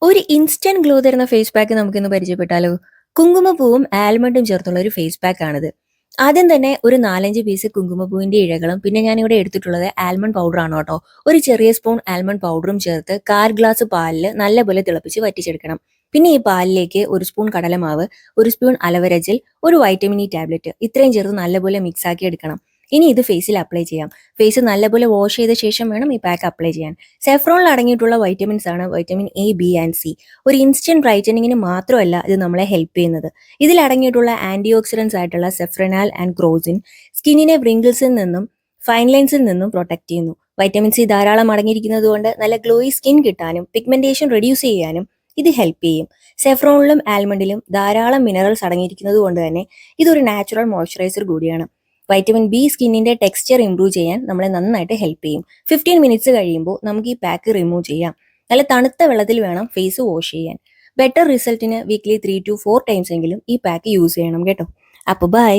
ഒരു instant glow തരുന്ന face pack നമുക്കിന്ന് പരിചയപ്പെട്ടാലോ? കുങ്കുമപ്പൂവും ആൽമണ്ടും ചേർത്തുള്ള ഒരു ഫേസ് പാക്ക് ആണിത്. ആദ്യം തന്നെ ഒരു 4-5 പീസ് കുങ്കുമപ്പൂവിന്റെ ഇഴകളും പിന്നെ ഞാനിവിടെ എടുത്തിട്ടുള്ളത് ആൽമണ്ട് പൗഡർ ആണ് കേട്ടോ. ഒരു ചെറിയ സ്പൂൺ ആൽമണ്ട് പൗഡറും ചേർത്ത് 1/4 ഗ്ലാസ് പാലിൽ നല്ലപോലെ തിളപ്പിച്ച് വറ്റിച്ചെടുക്കണം. പിന്നെ ഈ പാലിലേക്ക് ഒരു സ്പൂൺ കടലമാവ്, ഒരു സ്പൂൺ അലോവേര ജെൽ, ഒരു വൈറ്റമിൻ ഇ ടാബ്ലറ്റ് ഇത്രയും ചേർത്ത് നല്ലപോലെ മിക്സ് ആക്കി എടുക്കണം. ഇനി ഇത് ഫേസിൽ അപ്ലൈ ചെയ്യാം. ഫേസ് നല്ലപോലെ വാഷ് ചെയ്ത ശേഷം വേണം ഈ പാക്ക് അപ്ലൈ ചെയ്യാൻ. സെഫ്രോണിൽ അടങ്ങിയിട്ടുള്ള വൈറ്റമിൻസ് ആണ് vitamin A, B and C. ഒരു ഇൻസ്റ്റന്റ് ബ്രൈറ്റനിങ്ങിന് മാത്രമല്ല ഇത് നമ്മളെ ഹെൽപ്പ് ചെയ്യുന്നത്. ഇതിൽ അടങ്ങിയിട്ടുള്ള ആന്റി ഓക്സിഡൻസ് ആയിട്ടുള്ള സെഫ്രനാൽ ആൻഡ് ക്രോസിൻ സ്കിന്നിനെ വ്രിങ്കിൾസിൽ നിന്നും ഫൈൻ ലൈൻസിൽ നിന്നും പ്രൊട്ടക്ട് ചെയ്യുന്നു. വൈറ്റമിൻ സി ധാരാളം അടങ്ങിയിരിക്കുന്നത് കൊണ്ട് നല്ല ഗ്ലോയി സ്കിൻ കിട്ടാനും പിഗ്മെന്റേഷൻ റെഡ്യൂസ് ചെയ്യാനും ഇത് ഹെൽപ്പ് ചെയ്യും. സെഫ്രോണിലും ആൽമണ്ടിലും ധാരാളം മിനറൽസ് അടങ്ങിയിരിക്കുന്നത് കൊണ്ട് തന്നെ ഇതൊരു നാച്ചുറൽ മോയ്സ്ചറൈസർ കൂടിയാണ്. വൈറ്റമിൻ ബി സ്കിന്നിന്റെ ടെക്സ്ചർ ഇംപ്രൂവ് ചെയ്യാൻ നമ്മളെ നന്നായിട്ട് ഹെൽപ്പ് ചെയ്യും. 15 മിനിറ്റ്സ് കഴിയുമ്പോൾ നമുക്ക് ഈ പാക്ക് റിമൂവ് ചെയ്യാം. നല്ല തണുത്ത വെള്ളത്തിൽ വേണം ഫേസ് വാഷ് ചെയ്യാൻ. ബെറ്റർ റിസൾട്ടിന് വീക്ക്ലി 3 to 4 ടൈംസ് എങ്കിലും ഈ പാക്ക് യൂസ് ചെയ്യണം കേട്ടോ. അപ്പോൾ ബൈ.